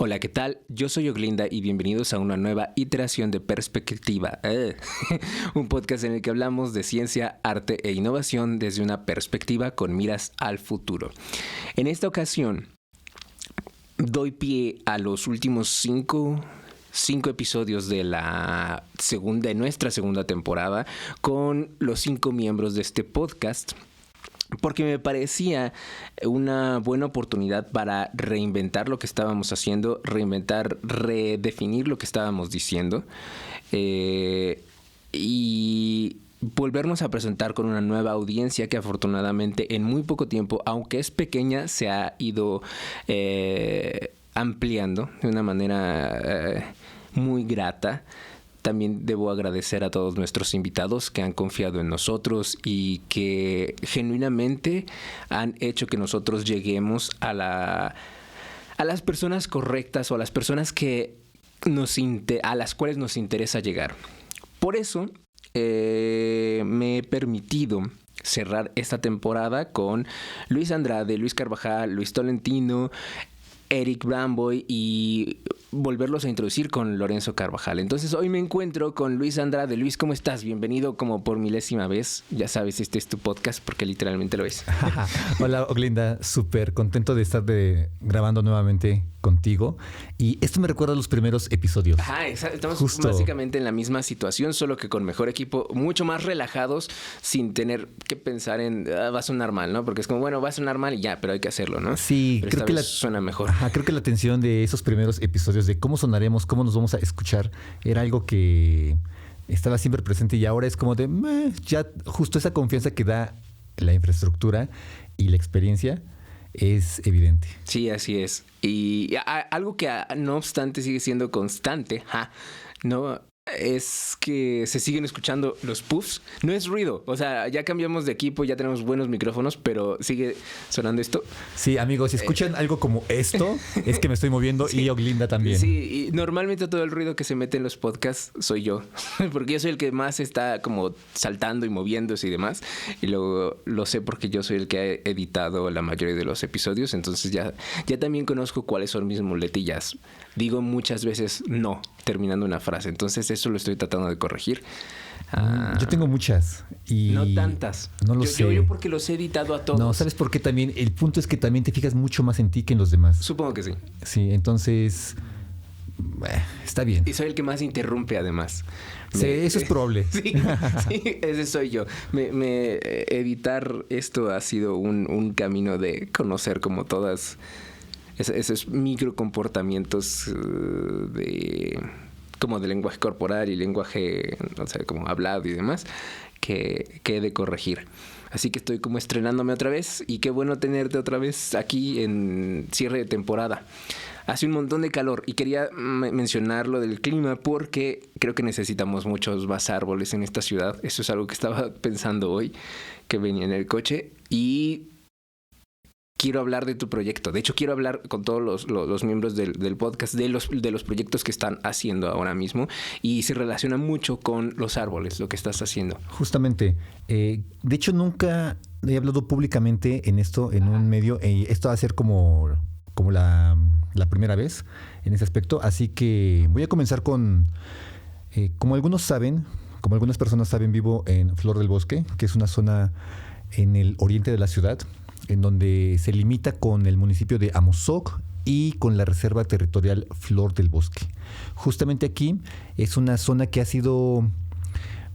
Hola, ¿qué tal? Yo soy Oglinda y bienvenidos a una nueva iteración de Perspectiva, un podcast en el que hablamos de ciencia, arte e innovación desde una perspectiva con miras al futuro. En esta ocasión, doy pie a los últimos cinco episodios de nuestra segunda temporada con los 5 miembros de este podcast, porque me parecía una buena oportunidad para reinventar lo que estábamos haciendo, redefinir lo que estábamos diciendo y volvernos a presentar con una nueva audiencia que afortunadamente en muy poco tiempo, aunque es pequeña, se ha ido ampliando de una manera muy grata. También debo agradecer a todos nuestros invitados que han confiado en nosotros y que genuinamente han hecho que nosotros lleguemos a las personas correctas o a las personas a las cuales nos interesa llegar. Por eso me he permitido cerrar esta temporada con Luis Andrade, Luis Carvajal, Luis Tolentino, Eric Bramboy y volverlos a introducir con Lorenzo Carvajal. Entonces hoy me encuentro con Luis Andrade. Luis, ¿cómo estás? Bienvenido como por 1000ª vez. Ya sabes, este es tu podcast porque literalmente lo es. Hola, Oglinda. Súper contento de estar grabando nuevamente contigo. Y esto me recuerda a los primeros episodios. Ajá, estamos básicamente en la misma situación, solo que con mejor equipo, mucho más relajados, sin tener que pensar en va a sonar mal, ¿no? Porque es como, bueno, va a sonar mal y ya, pero hay que hacerlo, ¿no? Sí, pero creo que suena mejor. Ajá, creo que la tensión de esos primeros episodios de cómo sonaremos, cómo nos vamos a escuchar, era algo que estaba siempre presente y ahora es como de ya justo esa confianza que da la infraestructura y la experiencia es evidente. Sí, así es. Y algo que no obstante sigue siendo constante, no es que se siguen escuchando los puffs. No es ruido, o sea, ya cambiamos de equipo, ya tenemos buenos micrófonos, pero sigue sonando esto. Sí, amigos, si escuchan algo como esto, es que me estoy moviendo. Sí. Y Oglinda también. Sí, y normalmente todo el ruido que se mete en los podcasts soy yo, porque yo soy el que más está como saltando y moviéndose y demás, y luego lo sé porque yo soy el que ha editado la mayoría de los episodios, entonces ya también conozco cuáles son mis muletillas. Digo muchas veces no, terminando una frase, entonces eso lo estoy tratando de corregir. Yo tengo muchas. Y no tantas. No lo sé. Yo porque los he editado a todos. No, ¿sabes por qué también? El punto es que también te fijas mucho más en ti que en los demás. Supongo que sí. Sí, entonces está bien. Y soy el que más interrumpe además. Sí, eso es probable. Sí, ese soy yo. Editar esto ha sido un camino de conocer como todas esos microcomportamientos como de lenguaje corporal y lenguaje, no sé, como hablado y demás, que he de corregir. Así que estoy como estrenándome otra vez y qué bueno tenerte otra vez aquí en cierre de temporada. Hace un montón de calor y quería mencionar lo del clima porque creo que necesitamos muchos más árboles en esta ciudad. Eso es algo que estaba pensando hoy, que venía en el coche y quiero hablar de tu proyecto. De hecho, quiero hablar con todos los miembros del podcast de los proyectos que están haciendo ahora mismo y se relaciona mucho con los árboles, lo que estás haciendo. Justamente. De hecho, nunca he hablado públicamente en esto, en un medio. Esto va a ser como la primera vez en ese aspecto. Así que voy a comenzar con, como algunas personas saben, vivo en Flor del Bosque, que es una zona en el oriente de la ciudad, en donde se limita con el municipio de Amozoc y con la Reserva Territorial Flor del Bosque. Justamente aquí es una zona que ha sido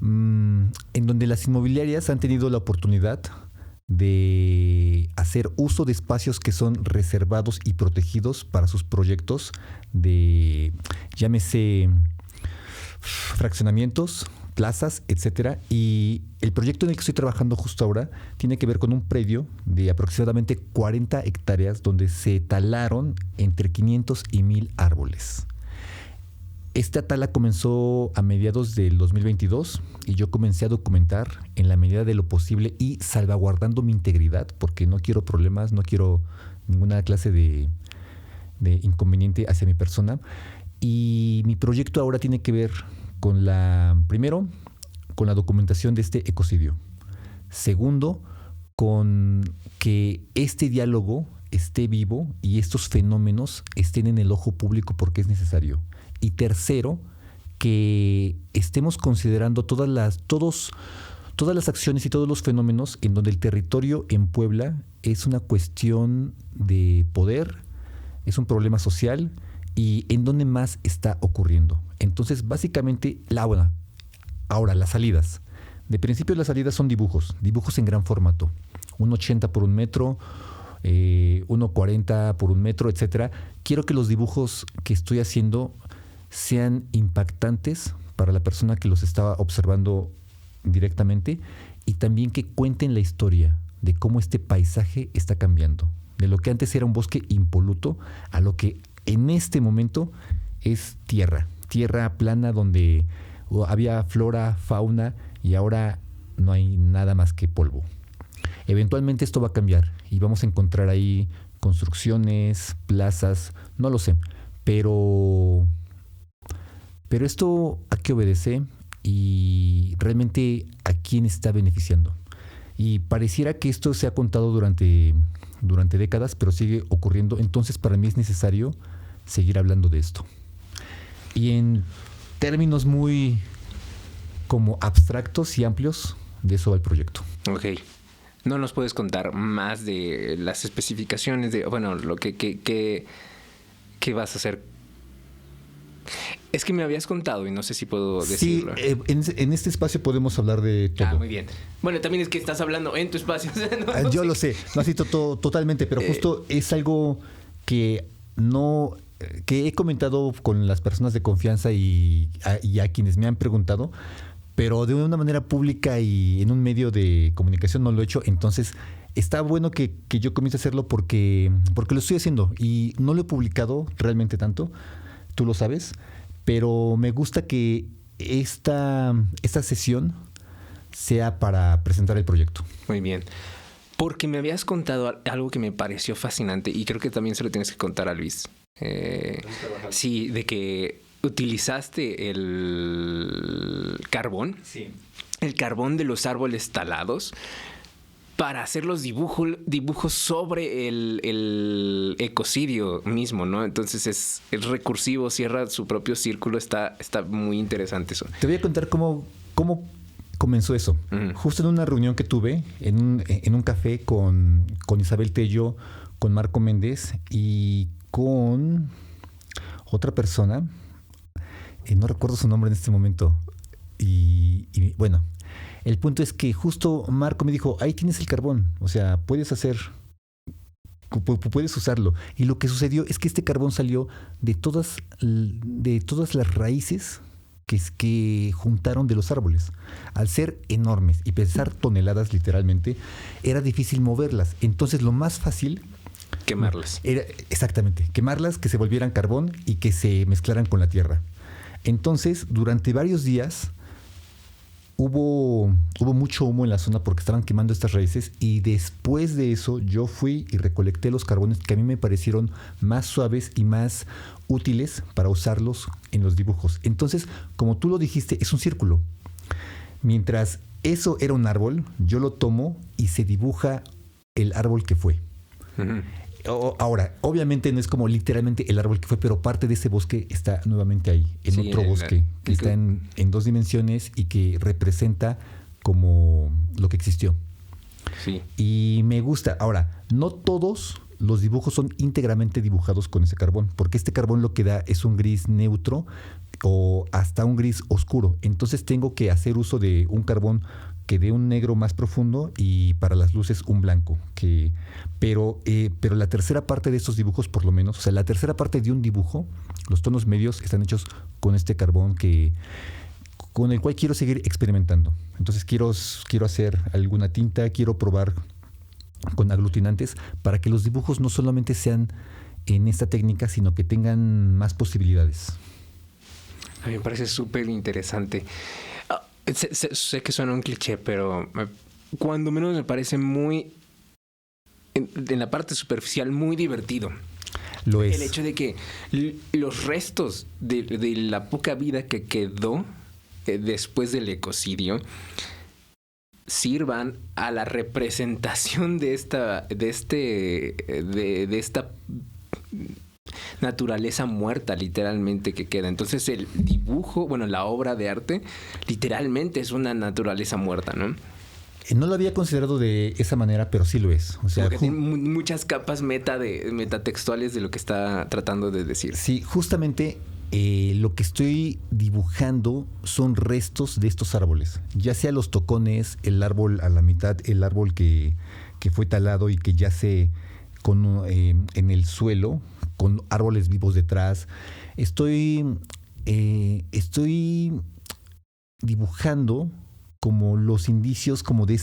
en donde las inmobiliarias han tenido la oportunidad de hacer uso de espacios que son reservados y protegidos para sus proyectos de, llámese, fraccionamientos, plazas, etcétera. Y el proyecto en el que estoy trabajando justo ahora tiene que ver con un predio de aproximadamente 40 hectáreas donde se talaron entre 500 y 1000 árboles. Esta tala comenzó a mediados del 2022 y yo comencé a documentar en la medida de lo posible y salvaguardando mi integridad porque no quiero problemas, no quiero ninguna clase de inconveniente hacia mi persona. Y mi proyecto ahora tiene que ver primero, con la documentación de este ecocidio. Segundo, con que este diálogo esté vivo y estos fenómenos estén en el ojo público porque es necesario. Y tercero, que estemos considerando todas las acciones y todos los fenómenos en donde el territorio en Puebla es una cuestión de poder, es un problema social y en donde más está ocurriendo. Entonces, básicamente, ahora las salidas. De principio las salidas son dibujos en gran formato, 1.80 por 1 metro, 1.40 por 1 metro, etcétera. Quiero que los dibujos que estoy haciendo sean impactantes para la persona que los está observando directamente y también que cuenten la historia de cómo este paisaje está cambiando, de lo que antes era un bosque impoluto a lo que en este momento es tierra plana donde había flora, fauna y ahora no hay nada más que polvo. Eventualmente esto va a cambiar y vamos a encontrar ahí construcciones, plazas, no lo sé, pero esto a qué obedece y realmente a quién está beneficiando. Y pareciera que esto se ha contado durante décadas, pero sigue ocurriendo. Entonces para mí es necesario seguir hablando de esto. Y en términos muy como abstractos y amplios, de eso va el proyecto. Ok. ¿No nos puedes contar más de las especificaciones de, bueno, lo que vas a hacer? Es que me habías contado y no sé si puedo decirlo. Sí, en este espacio podemos hablar de todo. Muy bien. Bueno, también es que estás hablando en tu espacio. No yo sé. Lo sé, lo has dicho totalmente, pero justo es algo que he comentado con las personas de confianza y a quienes me han preguntado, pero de una manera pública y en un medio de comunicación no lo he hecho. Entonces está bueno que yo comience a hacerlo porque lo estoy haciendo y no lo he publicado realmente tanto, tú lo sabes, pero me gusta que esta sesión sea para presentar el proyecto. Muy bien. Porque me habías contado algo que me pareció fascinante y creo que también se lo tienes que contar a Luis. Sí, de que utilizaste el carbón, sí, el carbón de los árboles talados para hacer los dibujos sobre el ecocidio mismo, ¿no? Entonces es recursivo, cierra su propio círculo, está muy interesante eso. Te voy a contar cómo comenzó eso. Justo en una reunión que tuve en un café con Isabel Tello, con Marco Méndez y con otra persona, no recuerdo su nombre en este momento, y bueno, el punto es que justo Marco me dijo, ahí tienes el carbón, o sea, puedes usarlo. Y lo que sucedió es que este carbón salió de todas las raíces que juntaron de los árboles. Al ser enormes y pesar toneladas literalmente, era difícil moverlas. Entonces lo más fácil... Quemarlas. Era exactamente, quemarlas, que se volvieran carbón y que se mezclaran con la tierra. Entonces, durante varios días hubo mucho humo en la zona porque estaban quemando estas raíces y después de eso yo fui y recolecté los carbones que a mí me parecieron más suaves y más útiles para usarlos en los dibujos. Entonces, como tú lo dijiste, es un círculo. Mientras eso era un árbol, yo lo tomo y se dibuja el árbol que fue. Uh-huh. Ahora, obviamente no es como literalmente el árbol que fue, pero parte de ese bosque está nuevamente ahí, en otro bosque, que está en 2 dimensiones y que representa como lo que existió. Sí. Y me gusta. Ahora, no todos los dibujos son íntegramente dibujados con ese carbón, porque este carbón lo que da es un gris neutro o hasta un gris oscuro. Entonces tengo que hacer uso de un carbón que dé un negro más profundo y para las luces un blanco. Pero la tercera parte de estos dibujos, por lo menos, o sea, la tercera parte de un dibujo, los tonos medios están hechos con este carbón con el cual quiero seguir experimentando. Entonces quiero hacer alguna tinta, quiero probar con aglutinantes para que los dibujos no solamente sean en esta técnica, sino que tengan más posibilidades. A mí me parece súper interesante. Sé que suena un cliché, pero cuando menos me parece muy, en la parte superficial, muy divertido. Lo es. El hecho de que los restos de la poca vida que quedó después del ecocidio sirvan a la representación de esta naturaleza muerta, literalmente, que queda. Entonces el dibujo, bueno, la obra de arte literalmente es una naturaleza muerta, ¿no? No lo había considerado de esa manera, pero sí lo es. O sea, porque tiene muchas capas metatextuales de lo que está tratando de decir. Sí, justamente lo que estoy dibujando son restos de estos árboles, ya sea los tocones, el árbol a la mitad, el árbol que fue talado y que yace en el suelo, con árboles vivos detrás. Estoy dibujando como los indicios como de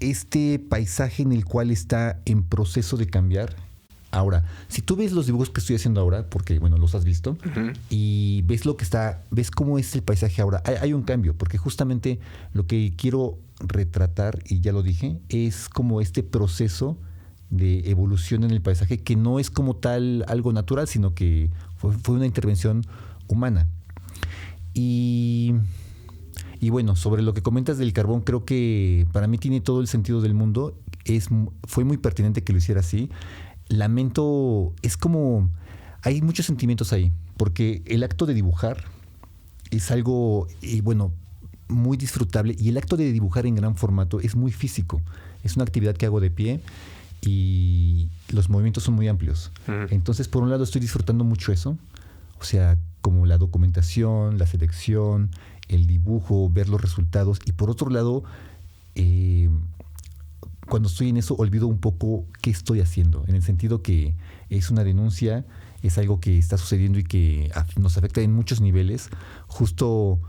este paisaje en el cual está en proceso de cambiar. Ahora, si tú ves los dibujos que estoy haciendo ahora, porque bueno, los has visto, uh-huh, y ves cómo es el paisaje ahora, hay un cambio, porque justamente lo que quiero retratar, y ya lo dije, es como este proceso de evolución en el paisaje, que no es como tal algo natural, sino que fue una intervención humana. Y bueno, sobre lo que comentas del carbón, creo que para mí tiene todo el sentido del mundo. Fue muy pertinente que lo hiciera así. Lamento, es como, hay muchos sentimientos ahí, porque el acto de dibujar es algo, bueno, muy disfrutable, y el acto de dibujar en gran formato es muy físico. Es una actividad que hago de pie y los movimientos son muy amplios. Entonces, por un lado, estoy disfrutando mucho eso, o sea, como la documentación, la selección, el dibujo, ver los resultados, y por otro lado, cuando estoy en eso olvido un poco qué estoy haciendo, en el sentido que es una denuncia, es algo que está sucediendo y que nos afecta en muchos niveles, justo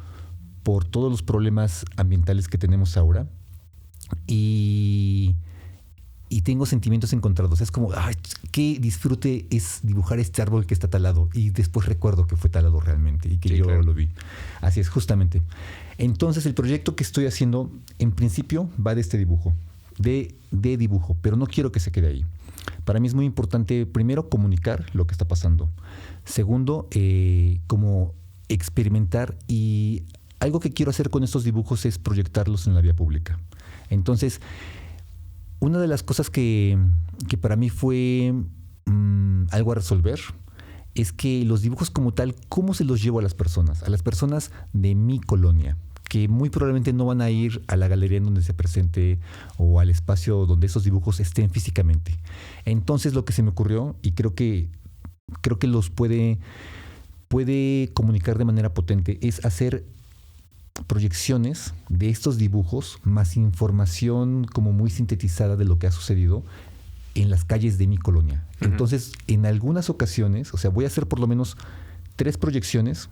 por todos los problemas ambientales que tenemos ahora, y tengo sentimientos encontrados. Es como, ¡ay, qué disfrute es dibujar este árbol que está talado! Y después recuerdo que fue talado realmente y que sí, yo claro, lo vi. Así es, justamente. Entonces, el proyecto que estoy haciendo, en principio, va de este dibujo, de dibujo, pero no quiero que se quede ahí. Para mí es muy importante, primero, comunicar lo que está pasando. Segundo, como experimentar, y algo que quiero hacer con estos dibujos es proyectarlos en la vía pública. Entonces, una de las cosas que para mí fue algo a resolver es que los dibujos como tal, ¿cómo se los llevo a las personas? A las personas de mi colonia, que muy probablemente no van a ir a la galería en donde se presente o al espacio donde esos dibujos estén físicamente. Entonces, lo que se me ocurrió, y creo que los puede comunicar de manera potente, es hacer proyecciones de estos dibujos más información como muy sintetizada de lo que ha sucedido en las calles de mi colonia. Uh-huh. Entonces, en algunas ocasiones, o sea, voy a hacer por lo menos 3 proyecciones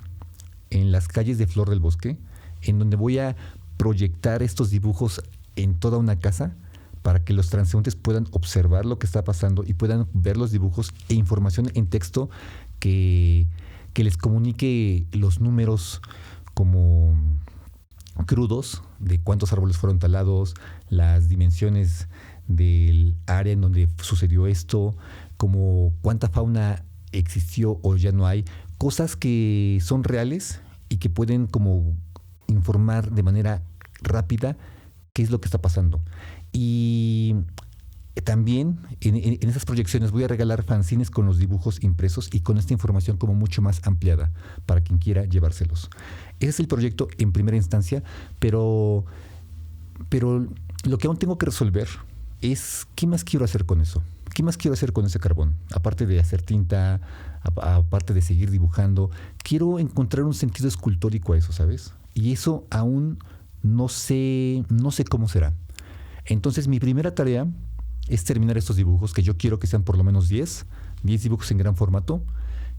en las calles de Flor del Bosque, en donde voy a proyectar estos dibujos en toda una casa para que los transeúntes puedan observar lo que está pasando y puedan ver los dibujos e información en texto que les comunique los números como crudos de cuántos árboles fueron talados, las dimensiones del área en donde sucedió esto, como cuánta fauna existió o ya no hay, cosas que son reales y que pueden como informar de manera rápida qué es lo que está pasando. Y también en esas proyecciones voy a regalar fanzines con los dibujos impresos y con esta información como mucho más ampliada para quien quiera llevárselos. Ese es el proyecto en primera instancia, pero lo que aún tengo que resolver es qué más quiero hacer con eso. ¿Qué más quiero hacer con ese carbón? Aparte de hacer tinta, aparte de seguir dibujando, quiero encontrar un sentido escultórico a eso, ¿sabes? Y eso aún no sé cómo será. Entonces, mi primera tarea es terminar estos dibujos, que yo quiero que sean por lo menos 10 dibujos en gran formato,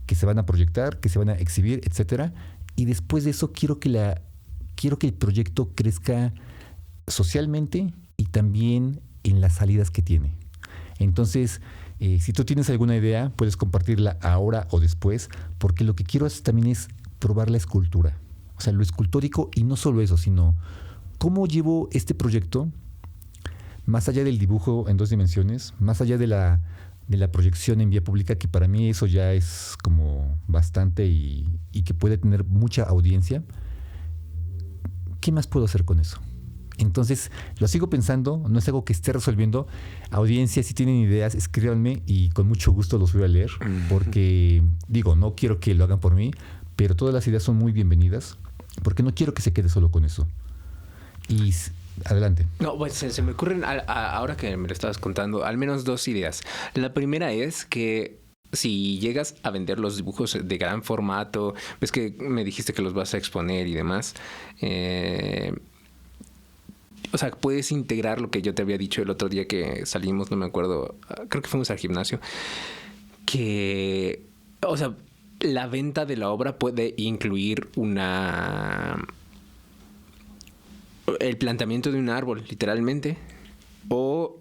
que se van a proyectar, que se van a exhibir, etcétera. Y después de eso quiero que el proyecto crezca socialmente y también en las salidas que tiene. Entonces, si tú tienes alguna idea, puedes compartirla ahora o después, porque lo que quiero también es probar la escultura. O sea, lo escultórico, y no solo eso, sino cómo llevo este proyecto más allá del dibujo en 2 dimensiones, más allá de la proyección en vía pública, que para mí eso ya es como bastante y que puede tener mucha audiencia. ¿qué más puedo hacer con eso? Entonces, lo sigo pensando, no es algo que esté resolviendo. Audiencia, si tienen ideas, escríbanme y con mucho gusto los voy a leer, porque, digo, no quiero que lo hagan por mí, pero todas las ideas son muy bienvenidas, porque no quiero que se quede solo con eso. Y adelante. No, pues se me ocurren, ahora que me lo estabas contando, al menos 2 ideas. La primera es que si llegas a vender los dibujos de gran formato, ves que me dijiste que los vas a exponer y demás, o sea, puedes integrar lo que yo te había dicho el otro día que salimos, no me acuerdo, creo que fuimos al gimnasio, que, o sea, la venta de la obra puede incluir el plantamiento de un árbol, literalmente, o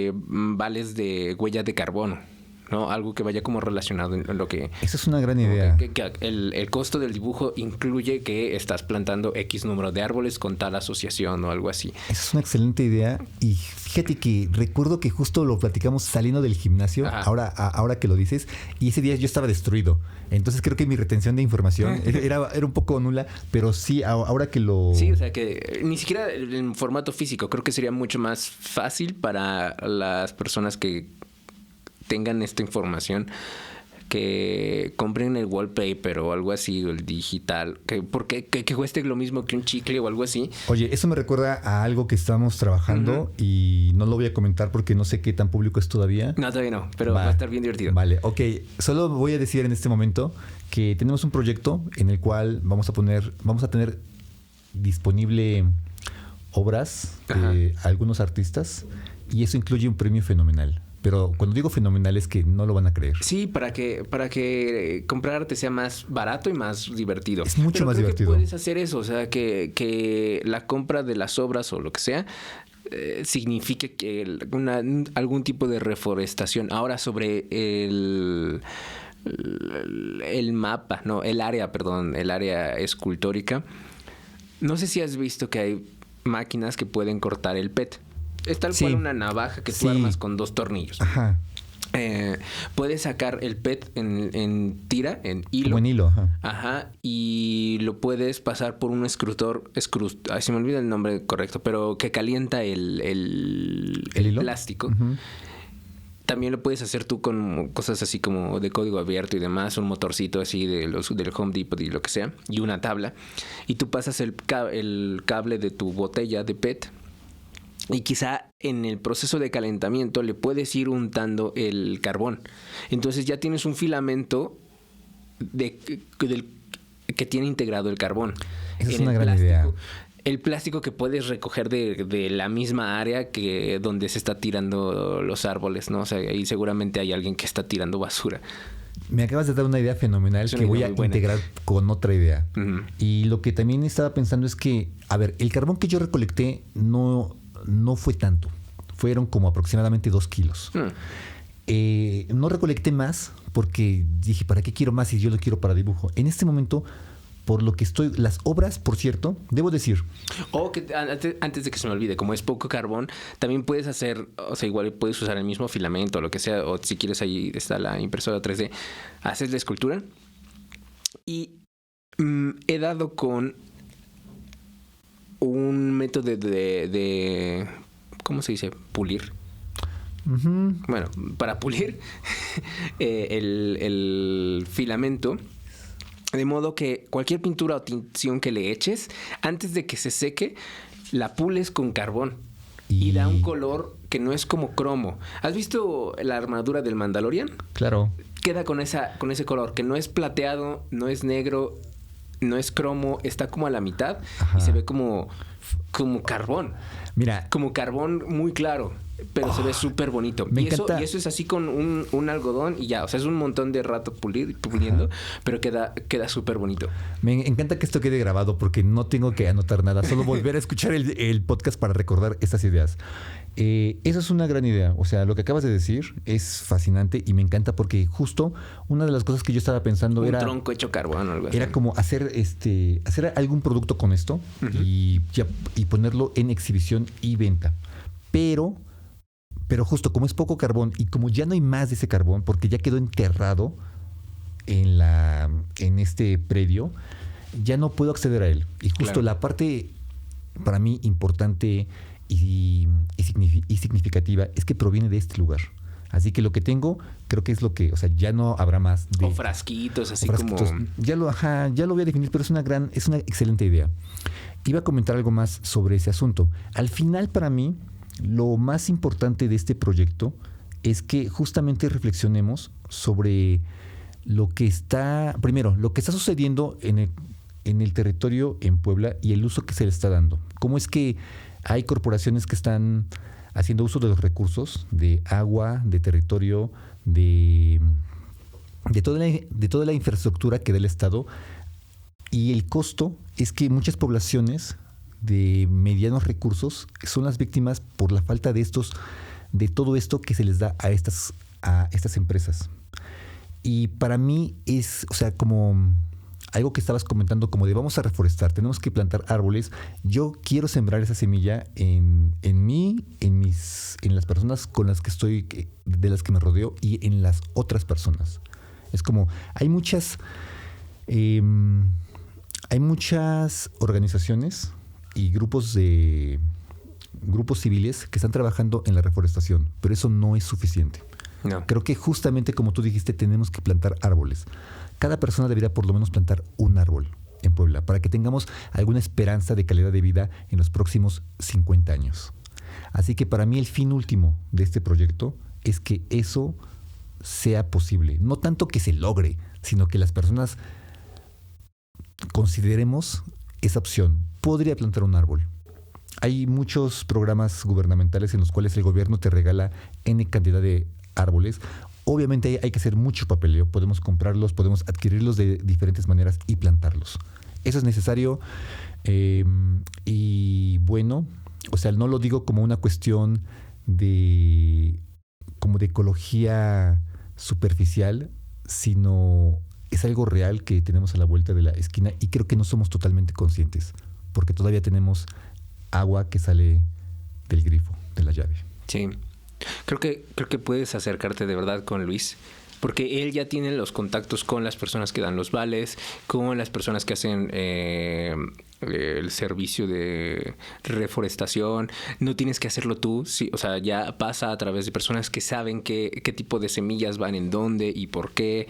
vales de huella de carbono, ¿no? Algo que vaya como relacionado en lo que... Esa es una gran idea. Que el costo del dibujo incluye que estás plantando X número de árboles con tal asociación o algo así. Esa es una excelente idea. Y fíjate que recuerdo que justo lo platicamos saliendo del gimnasio, ahora que lo dices, y ese día yo estaba destruido. Entonces creo que mi retención de información era un poco nula, pero sí, ahora que lo... Sí, o sea que ni siquiera en formato físico, creo que sería mucho más fácil para las personas que tengan esta información, que compren el wallpaper o algo así, o el digital, que cueste lo mismo que un chicle o algo así. Oye, eso me recuerda a algo que estamos trabajando y no lo voy a comentar porque no sé qué tan público es todavía. No, todavía no, pero va a estar bien divertido. Vale, ok. Solo voy a decir en este momento que tenemos un proyecto en el cual vamos a tener disponible obras de algunos artistas y eso incluye un premio fenomenal. Pero cuando digo fenomenal es que no lo van a creer. Sí, para que comprar arte sea más barato y más divertido. Es mucho más divertido. Puedes hacer eso, o sea, que la compra de las obras o lo que sea signifique que algún tipo de reforestación. Ahora sobre el mapa, no, el área escultórica. No sé si has visto que hay máquinas que pueden cortar el PET. Es tal cual una navaja que tú armas con 2 tornillos. Ajá. Puedes sacar el PET en tira, en hilo. Como en hilo, ajá. Ajá. Y lo puedes pasar por un escrutor. Ay, se me olvida el nombre correcto, pero que calienta el plástico. Uh-huh. También lo puedes hacer tú con cosas así como de código abierto y demás, un motorcito así del Home Depot y lo que sea, y una tabla. Y tú pasas el cable de tu botella de PET. Y quizá en el proceso de calentamiento le puedes ir untando el carbón. Entonces ya tienes un filamento que tiene integrado el carbón. Esa es una gran idea. El plástico que puedes recoger de la misma área que donde se está tirando los árboles, ¿no? O sea, ahí seguramente hay alguien que está tirando basura. Me acabas de dar una idea fenomenal que voy a integrar con otra idea. Uh-huh. Y lo que también estaba pensando es que, a ver, el carbón que yo recolecté no fue tanto. Fueron como aproximadamente 2 kilos. No recolecté más porque dije, ¿para qué quiero más si yo lo quiero para dibujo? En este momento, por lo que las obras, por cierto, debo decir... que antes de que se me olvide, como es poco carbón, también puedes hacer, o sea, igual puedes usar el mismo filamento o lo que sea, o si quieres ahí está la impresora 3D, haces la escultura y he dado con un método de ¿cómo se dice? Pulir. Uh-huh. Bueno, para pulir el filamento, de modo que cualquier pintura o tinción que le eches, antes de que se seque, la pules con carbón y da un color que no es como cromo. ¿Has visto la armadura del Mandalorian? Claro. Queda con ese color, que no es plateado, no es negro, no es cromo, está como a la mitad. Ajá. Y se ve como carbón. Mira. Como carbón muy claro, pero se ve súper bonito. Me encanta. Y eso es así con un algodón y ya. O sea, es un montón de rato puliendo, ajá, pero queda súper bonito. Me encanta que esto quede grabado porque no tengo que anotar nada. Solo volver a escuchar el podcast para recordar estas ideas. Esa es una gran idea. O sea, lo que acabas de decir es fascinante y me encanta porque justo una de las cosas que yo estaba pensando era... Un tronco hecho carbón o algo así. Era como hacer algún producto con esto, uh-huh, y ponerlo en exhibición y venta. Pero justo como es poco carbón y como ya no hay más de ese carbón porque ya quedó enterrado en este predio, ya no puedo acceder a él. Y justo claro, la parte para mí importante y significativa es que proviene de este lugar. Así que lo que tengo, creo que es lo que, o sea, ya no habrá más de... O frasquitos, así como... Ya lo voy a definir, pero es una excelente idea. Iba a comentar algo más sobre ese asunto. Al final, para mí, lo más importante de este proyecto es que justamente reflexionemos sobre lo que está sucediendo en el territorio en Puebla y el uso que se le está dando. ¿Cómo es que hay corporaciones que están haciendo uso de los recursos de agua, de territorio, de toda la infraestructura que da el Estado? Y el costo es que muchas poblaciones de medianos recursos son las víctimas por la falta de todo esto que se les da a estas empresas. Y para mí es, o sea, como algo que estabas comentando, como de vamos a reforestar, tenemos que plantar árboles. Yo quiero sembrar esa semilla en mí, en las personas con las que estoy, de las que me rodeo, y en las otras personas. Es como, hay muchas organizaciones y grupos civiles que están trabajando en la reforestación, pero eso no es suficiente. No. Creo que justamente como tú dijiste, tenemos que plantar árboles. Cada persona debería por lo menos plantar un árbol en Puebla para que tengamos alguna esperanza de calidad de vida en los próximos 50 años. Así que para mí el fin último de este proyecto es que eso sea posible. No tanto que se logre, sino que las personas consideremos esa opción. Podría plantar un árbol. Hay muchos programas gubernamentales en los cuales el gobierno te regala N cantidad de árboles. Obviamente hay que hacer mucho papeleo. Podemos comprarlos, podemos adquirirlos de diferentes maneras y plantarlos. Eso es necesario. Y bueno, o sea, no lo digo como una cuestión de ecología superficial, sino es algo real que tenemos a la vuelta de la esquina y creo que no somos totalmente conscientes, porque todavía tenemos agua que sale del grifo, de la llave. Sí. Creo que puedes acercarte de verdad con Luis, porque él ya tiene los contactos con las personas que dan los vales, con las personas que hacen el servicio de reforestación. No tienes que hacerlo tú, sí, o sea, ya pasa a través de personas que saben qué tipo de semillas van en dónde y por qué,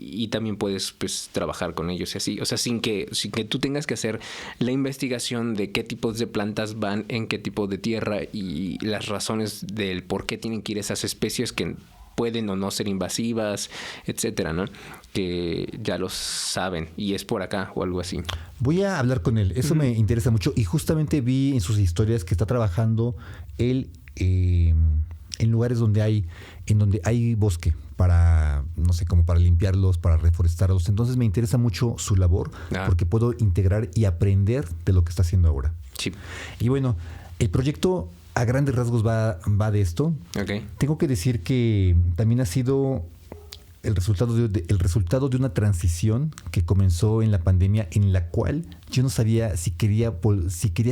y también puedes pues trabajar con ellos y así, o sea, sin que tú tengas que hacer la investigación de qué tipos de plantas van en qué tipo de tierra y las razones del por qué tienen que ir esas especies que pueden o no ser invasivas, etcétera, ¿no? Que ya lo saben y es por acá o algo así. Voy a hablar con él, eso me interesa mucho y justamente vi en sus historias que está trabajando él en lugares donde hay bosque para, no sé, como para limpiarlos, para reforestarlos. Entonces me interesa mucho su labor porque puedo integrar y aprender de lo que está haciendo ahora. Sí. Y bueno, el proyecto a grandes rasgos va de esto. Okay. Tengo que decir que también ha sido el resultado de una transición que comenzó en la pandemia, en la cual yo no sabía si quería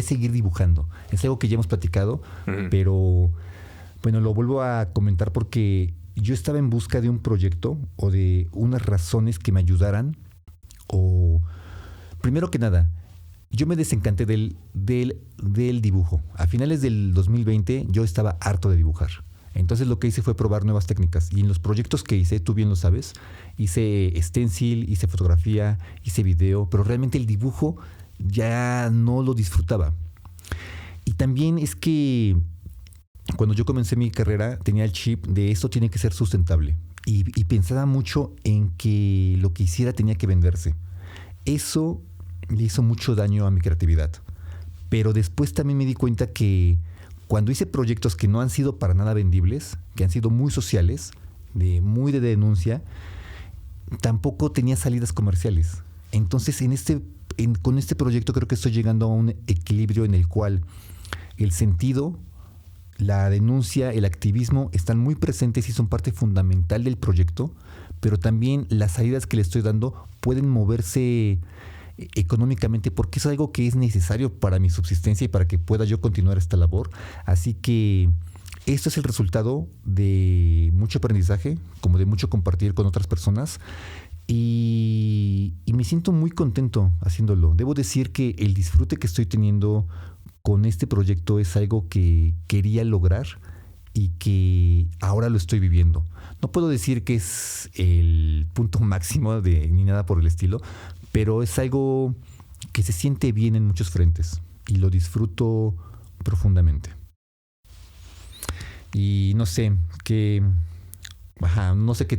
seguir dibujando. Es algo que ya hemos platicado, pero bueno, lo vuelvo a comentar porque yo estaba en busca de un proyecto o de unas razones que me ayudaran. O primero que nada, yo me desencanté del dibujo. A finales del 2020 yo estaba harto de dibujar. Entonces lo que hice fue probar nuevas técnicas. Y en los proyectos que hice, tú bien lo sabes, hice stencil, hice fotografía, hice video, pero realmente el dibujo ya no lo disfrutaba. Y también es que cuando yo comencé mi carrera tenía el chip de esto tiene que ser sustentable. Y pensaba mucho en que lo que hiciera tenía que venderse. Eso le hizo mucho daño a mi creatividad. Pero después también me di cuenta que cuando hice proyectos que no han sido para nada vendibles, que han sido muy sociales, muy de denuncia, tampoco tenía salidas comerciales. Entonces, con este proyecto creo que estoy llegando a un equilibrio en el cual el sentido, la denuncia, el activismo están muy presentes y son parte fundamental del proyecto, pero también las salidas que le estoy dando pueden moverse económicamente porque es algo que es necesario para mi subsistencia y para que pueda yo continuar esta labor. Así que esto es el resultado de mucho aprendizaje, como de mucho compartir con otras personas y me siento muy contento haciéndolo. Debo decir que el disfrute que estoy teniendo con este proyecto es algo que quería lograr y que ahora lo estoy viviendo. No puedo decir que es el punto máximo ni nada por el estilo, pero es algo que se siente bien en muchos frentes y lo disfruto profundamente. Y no sé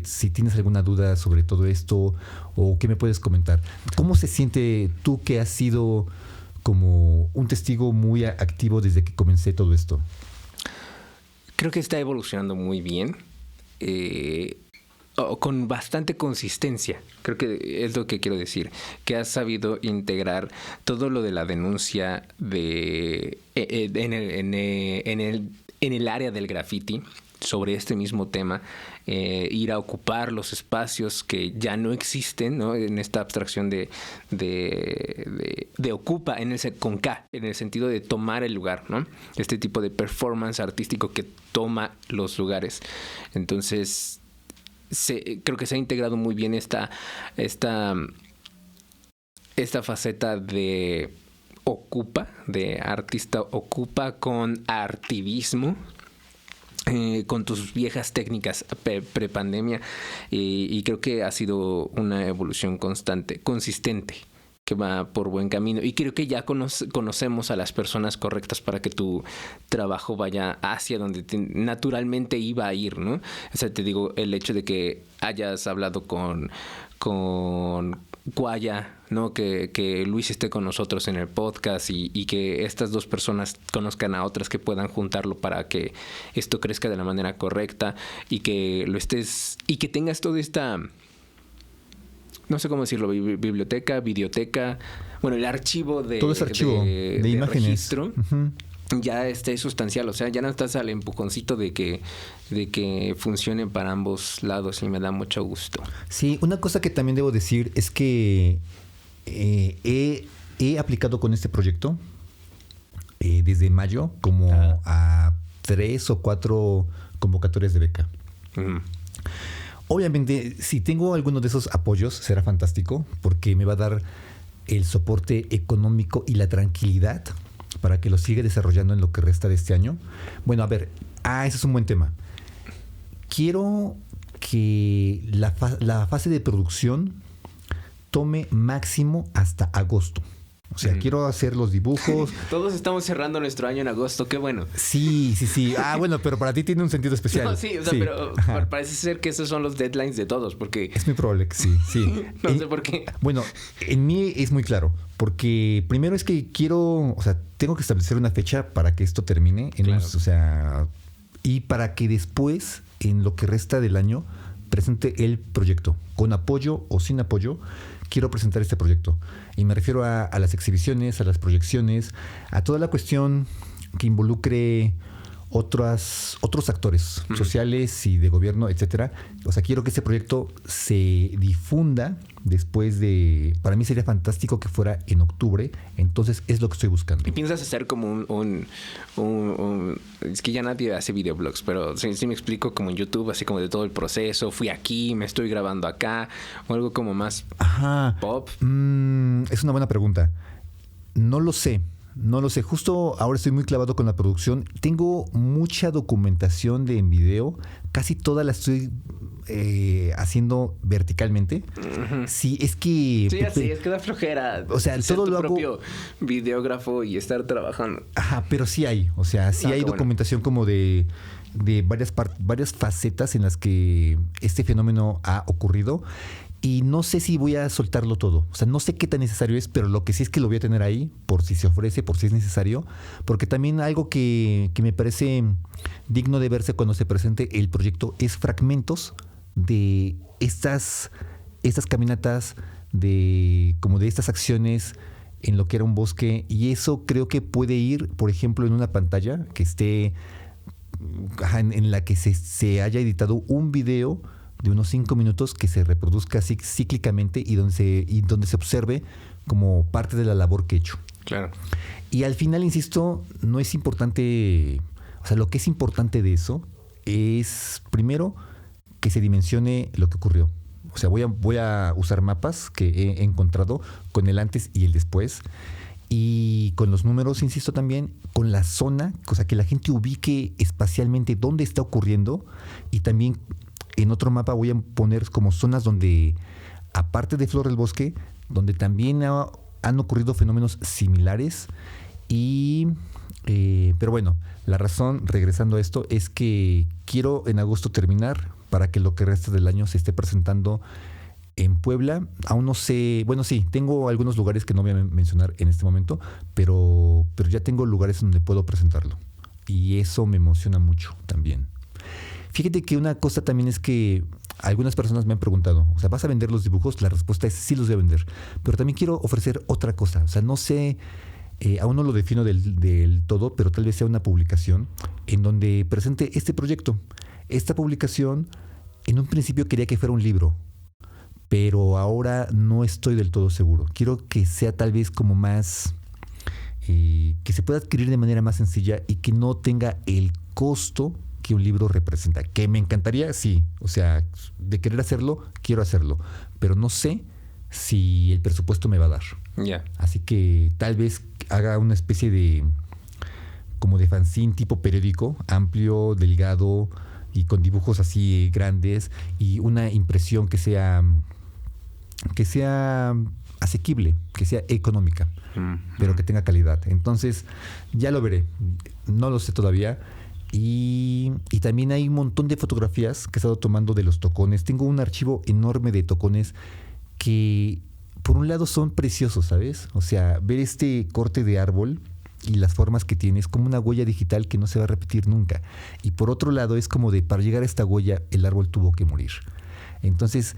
si tienes alguna duda sobre todo esto o qué me puedes comentar. ¿Cómo se siente tú que has sido como un testigo muy activo desde que comencé todo esto? Creo que está evolucionando muy bien, con bastante consistencia. Creo que es lo que quiero decir, que has sabido integrar todo lo de la denuncia en el área del graffiti sobre este mismo tema, ir a ocupar los espacios que ya no existen, ¿no? En esta abstracción de ocupa con K, en el sentido de tomar el lugar, ¿no? Este tipo de performance artístico que toma los lugares. Entonces, creo que se ha integrado muy bien esta faceta de ocupa, de artista ocupa con artivismo, con tus viejas técnicas pre-pandemia, y creo que ha sido una evolución consistente, que va por buen camino, y creo que ya conocemos a las personas correctas para que tu trabajo vaya hacia donde naturalmente iba a ir, ¿no? O sea, te digo, el hecho de que hayas hablado con Guaya, ¿no? Que Luis esté con nosotros en el podcast y que estas dos personas conozcan a otras que puedan juntarlo para que esto crezca de la manera correcta, y que lo estés, y que tengas toda esta, no sé cómo decirlo, biblioteca, videoteca, bueno, el archivo todo ese archivo de imágenes, registro. Uh-huh. Ya esté sustancial, o sea, ya no estás al empujoncito de que funcione para ambos lados, y me da mucho gusto. Sí, una cosa que también debo decir es que he aplicado con este proyecto desde mayo como a 3 o 4 convocatorias de beca. Uh-huh. Obviamente, si tengo alguno de esos apoyos, será fantástico, porque me va a dar el soporte económico y la tranquilidad para que lo siga desarrollando en lo que resta de este año. Bueno, a ver, ese es un buen tema. Quiero que la fase de producción tome máximo hasta agosto. O sea, quiero hacer los dibujos. Todos estamos cerrando nuestro año en agosto, qué bueno. Sí. Bueno, pero para ti tiene un sentido especial. No, sí, o sea, pero parece ser que esos son los deadlines de todos, porque... Es muy probable que sí. No sé por qué. Bueno, en mí es muy claro, porque primero es que tengo que establecer una fecha para que esto termine. Y para que después, en lo que resta del año, presente el proyecto. Con apoyo o sin apoyo, quiero presentar este proyecto. Y me refiero a las exhibiciones, a las proyecciones, a toda la cuestión que involucre otros actores sociales y de gobierno, etcétera. O sea, quiero que este proyecto se difunda después de... Para mí sería fantástico que fuera en octubre. Entonces, es lo que estoy buscando. ¿Y piensas hacer como es que ya nadie hace videoblogs, pero sí me explico, como en YouTube, así como de todo el proceso? Fui aquí, me estoy grabando acá, o algo como más pop. Es una buena pregunta. No lo sé. Justo ahora estoy muy clavado con la producción. Tengo mucha documentación en video. Casi toda la estoy haciendo verticalmente. Uh-huh. Sí, es que... Sí, así es que da flojera. O sea, todo lo hago... propio videógrafo y estar trabajando. Ajá, pero sí hay. O sea, sí hay documentación como de varias facetas en las que este fenómeno ha ocurrido. Y no sé si voy a soltarlo todo. O sea, no sé qué tan necesario es, pero lo que sí es que lo voy a tener ahí, por si se ofrece, por si es necesario. Porque también algo que me parece digno de verse cuando se presente el proyecto es fragmentos de estas caminatas, de estas acciones en lo que era un bosque. Y eso creo que puede ir, por ejemplo, en una pantalla que esté en la que se haya editado un video de unos 5 minutos que se reproduzca cíclicamente y donde se observe como parte de la labor que he hecho. Claro. Y al final, insisto, no es importante... O sea, lo que es importante de eso es, primero, que se dimensione lo que ocurrió. O sea, voy a usar mapas que he encontrado con el antes y el después. Y con los números, insisto también, con la zona, o sea, que la gente ubique espacialmente dónde está ocurriendo. Y también en otro mapa voy a poner como zonas donde, aparte de Flor del Bosque, donde también han ocurrido fenómenos similares. Pero bueno, la razón, regresando a esto, es que quiero en agosto terminar para que lo que resta del año se esté presentando en Puebla. Aún no sé, bueno, sí, tengo algunos lugares que no voy a mencionar en este momento, pero ya tengo lugares donde puedo presentarlo. Y eso me emociona mucho también. Fíjate que una cosa también es que algunas personas me han preguntado, o sea, ¿vas a vender los dibujos? La respuesta es sí, los voy a vender. Pero también quiero ofrecer otra cosa. O sea, no sé, aún no lo defino del todo, pero tal vez sea una publicación en donde presente este proyecto. Esta publicación, en un principio quería que fuera un libro, pero ahora no estoy del todo seguro. Quiero que sea tal vez como más, que se pueda adquirir de manera más sencilla y que no tenga el costo que un libro representa. Que me encantaría, sí. O sea, de querer hacerlo, quiero hacerlo. Pero no sé si el presupuesto me va a dar. Yeah. Así que tal vez haga una especie de, como de fanzine tipo periódico, amplio, delgado y con dibujos así grandes y una impresión que sea asequible, que sea económica, pero que tenga calidad. Entonces, ya lo veré. No lo sé todavía. Y también hay un montón de fotografías que he estado tomando de los tocones. Tengo un archivo enorme de tocones que, por un lado, son preciosos, ¿sabes? O sea, ver este corte de árbol y las formas que tiene es como una huella digital que no se va a repetir nunca. Y por otro lado, es como de, para llegar a esta huella, el árbol tuvo que morir. Entonces,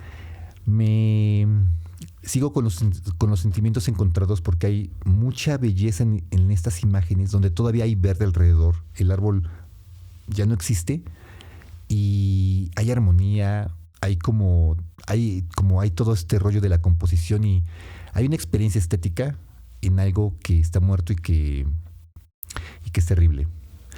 me sigo con los sentimientos encontrados porque hay mucha belleza en estas imágenes donde todavía hay verde alrededor. El árbol ya no existe y hay armonía, hay todo este rollo de la composición y hay una experiencia estética en algo que está muerto y que es terrible.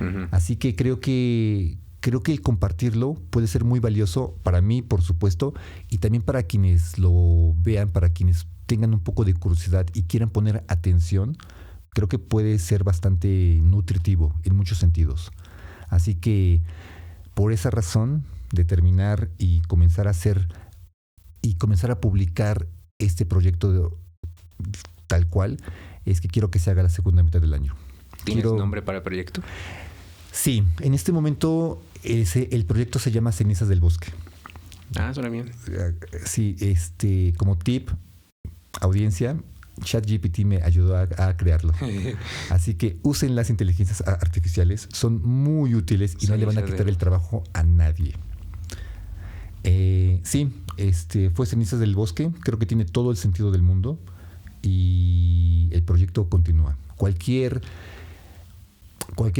Uh-huh. Así que creo que el compartirlo puede ser muy valioso para mí, por supuesto, y también para quienes lo vean, para quienes tengan un poco de curiosidad y quieran poner atención. Creo que puede ser bastante nutritivo en muchos sentidos. Así que por esa razón, determinar y comenzar a publicar este proyecto tal cual, es que quiero que se haga la segunda mitad del año. ¿Tienes nombre para el proyecto? Sí, en este momento el proyecto se llama Cenizas del Bosque. Suena bien. Sí, como tip, audiencia, ChatGPT me ayudó a crearlo. Así que usen las inteligencias artificiales, son muy útiles y no le van a quitar el trabajo a nadie. Sí, fue Cenizas del Bosque, creo que tiene todo el sentido del mundo y el proyecto continúa. Cualquier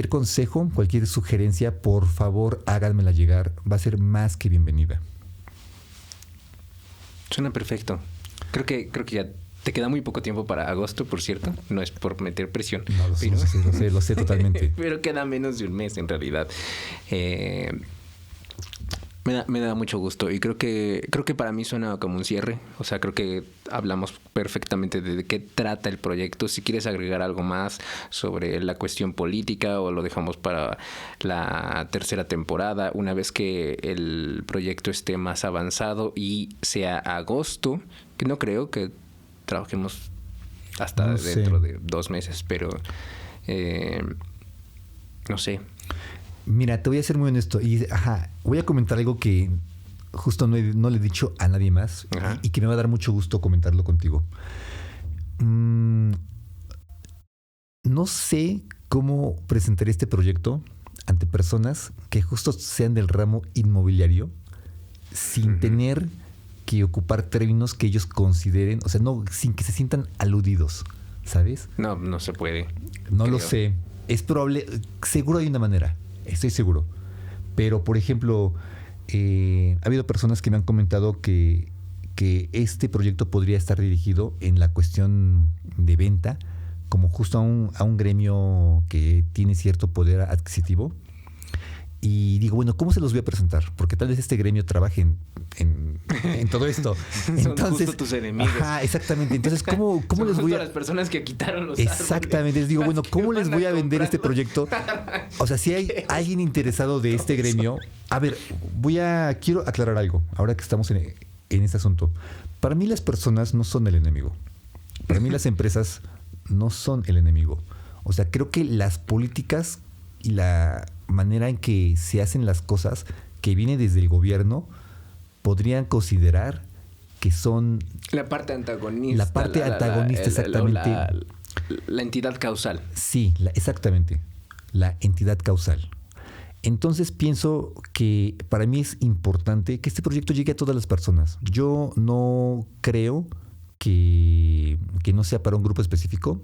consejo, cualquier sugerencia, por favor háganmela llegar, va a ser más que bienvenida. Suena perfecto. Creo que ya te queda muy poco tiempo para agosto, por cierto. No es por meter presión. No, lo sé totalmente. Pero queda menos de un mes en realidad. Me da mucho gusto y creo que para mí suena como un cierre. O sea, creo que hablamos perfectamente de qué trata el proyecto. Si quieres agregar algo más sobre la cuestión política o lo dejamos para la tercera temporada, una vez que el proyecto esté más avanzado y sea agosto, que no creo que trabajemos hasta dentro de 2 meses, pero no sé. Mira, te voy a ser muy honesto y voy a comentar algo que justo no le he dicho a nadie más y que me va a dar mucho gusto comentarlo contigo. No sé cómo presentaré este proyecto ante personas que justo sean del ramo inmobiliario sin tener que ocupar términos que ellos consideren, o sea, no, sin que se sientan aludidos, ¿sabes? No se puede. No lo sé. Es probable, seguro hay una manera. Estoy seguro. Pero, por ejemplo, ha habido personas que me han comentado que este proyecto podría estar dirigido en la cuestión de venta, como justo a un gremio que tiene cierto poder adquisitivo. Y digo, bueno, ¿cómo se los voy a presentar? Porque tal vez este gremio trabaje en todo esto. Son justo tus enemigos. Ajá, exactamente. Entonces, ¿cómo les voy a...? las personas que quitaron los Exactamente. Les digo, bueno, ¿cómo les voy a vender este proyecto? O sea, si hay alguien interesado de este gremio... A ver, quiero aclarar algo, ahora que estamos en este asunto. Para mí las personas no son el enemigo. Para mí las empresas no son el enemigo. O sea, creo que las políticas y la manera en que se hacen las cosas que viene desde el gobierno podrían considerar que son... La parte antagonista. La parte antagonista, exactamente. La entidad causal. Sí, exactamente. La entidad causal. Entonces pienso que para mí es importante que este proyecto llegue a todas las personas. Yo no creo que no sea para un grupo específico.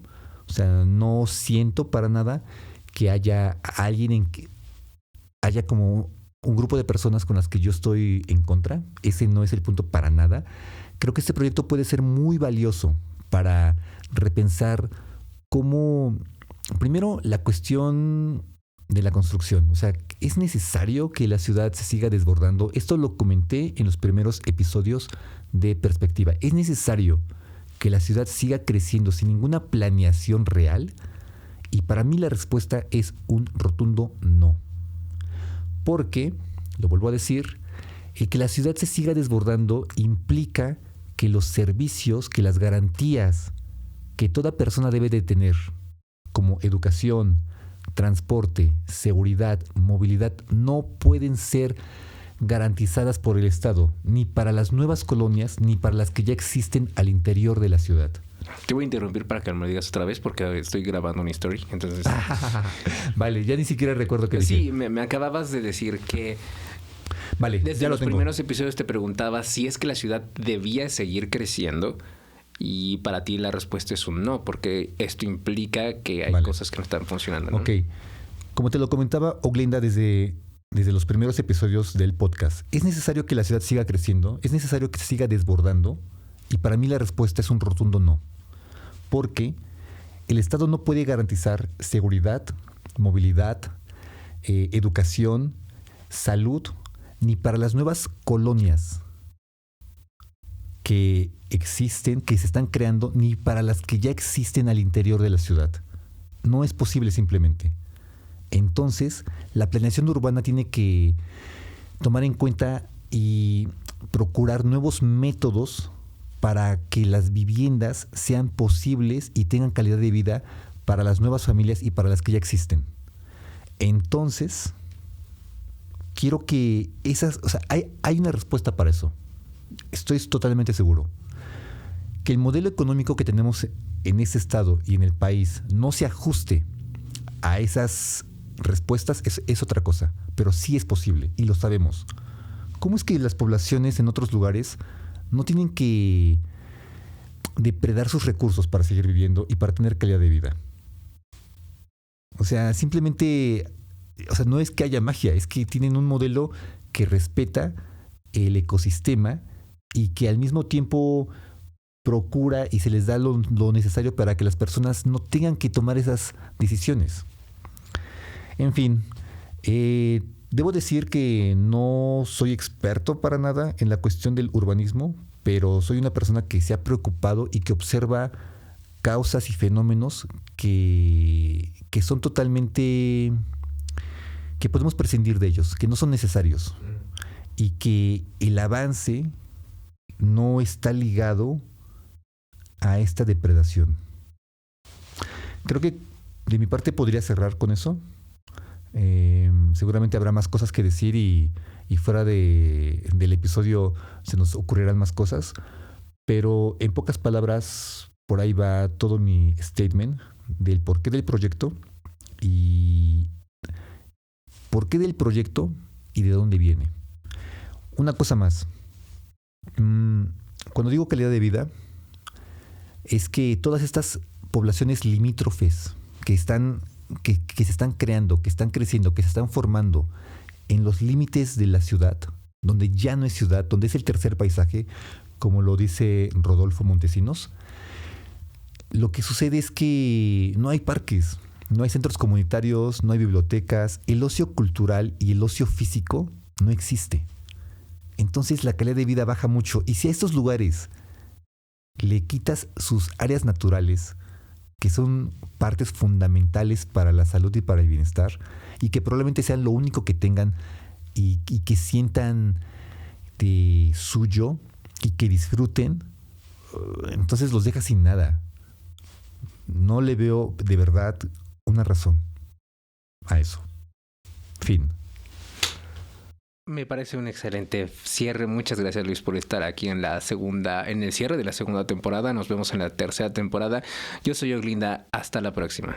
O sea, no siento para nada que haya alguien haya como un grupo de personas con las que yo estoy en contra. Ese no es el punto para nada. Creo que este proyecto puede ser muy valioso para repensar cómo, primero, la cuestión de la construcción. O sea, ¿es necesario que la ciudad se siga desbordando? Esto lo comenté en los primeros episodios de Perspectiva. ¿Es necesario que la ciudad siga creciendo sin ninguna planeación real? Y para mí la respuesta es un rotundo no. Porque, lo vuelvo a decir, el que la ciudad se siga desbordando implica que los servicios, que las garantías que toda persona debe de tener, como educación, transporte, seguridad, movilidad, no pueden ser garantizadas por el Estado, ni para las nuevas colonias, ni para las que ya existen al interior de la ciudad. Te voy a interrumpir para que me lo digas otra vez porque estoy grabando una story, entonces... Vale, ya ni siquiera recuerdo qué decir. dije. Sí, me acababas de decir que... Vale, desde ya los lo tengo. primeros episodios te preguntaba si es que la ciudad debía seguir creciendo y para ti la respuesta es un no, porque esto implica que hay cosas que no están funcionando, ¿no? Ok. Como te lo comentaba Oglinda desde los primeros episodios del podcast, ¿es necesario que la ciudad siga creciendo? ¿Es necesario que se siga desbordando? Y para mí la respuesta es un rotundo no. Porque el Estado no puede garantizar seguridad, movilidad, educación, salud, ni para las nuevas colonias que existen, que se están creando, ni para las que ya existen al interior de la ciudad. No es posible simplemente. Entonces, la planeación urbana tiene que tomar en cuenta y procurar nuevos métodos para que las viviendas sean posibles y tengan calidad de vida para las nuevas familias y para las que ya existen. Entonces, quiero que hay una respuesta para eso. Estoy totalmente seguro. Que el modelo económico que tenemos en este estado y en el país no se ajuste a esas respuestas es otra cosa, pero sí es posible y lo sabemos. ¿Cómo es que las poblaciones en otros lugares no tienen que depredar sus recursos para seguir viviendo y para tener calidad de vida? O sea, simplemente, no es que haya magia, es que tienen un modelo que respeta el ecosistema y que al mismo tiempo procura y se les da lo necesario para que las personas no tengan que tomar esas decisiones. En fin, debo decir que no soy experto para nada en la cuestión del urbanismo, pero soy una persona que se ha preocupado y que observa causas y fenómenos que son totalmente... que podemos prescindir de ellos, que no son necesarios y que el avance no está ligado a esta depredación. Creo que de mi parte podría cerrar con eso. Seguramente habrá más cosas que decir y fuera del episodio se nos ocurrirán más cosas, pero en pocas palabras por ahí va todo mi statement del porqué del proyecto y por qué del proyecto y de dónde viene. Una cosa más, cuando digo calidad de vida es que todas estas poblaciones limítrofes que se están creando, que están creciendo, que se están formando en los límites de la ciudad, donde ya no es ciudad, donde es el tercer paisaje, como lo dice Rodolfo Montesinos, lo que sucede es que no hay parques, No hay centros comunitarios, no hay bibliotecas, el ocio cultural y el ocio físico no existe. Entonces la calidad de vida baja mucho. Y si a estos lugares le quitas sus áreas naturales, que son partes fundamentales para la salud y para el bienestar, y que probablemente sean lo único que tengan y que sientan de suyo y que disfruten, entonces los dejas sin nada. No le veo de verdad una razón a eso. Fin. Me parece un excelente cierre. Muchas gracias, Luis, por estar aquí en el cierre de la segunda temporada. Nos vemos en la tercera temporada. Yo soy Oglinda. Hasta la próxima.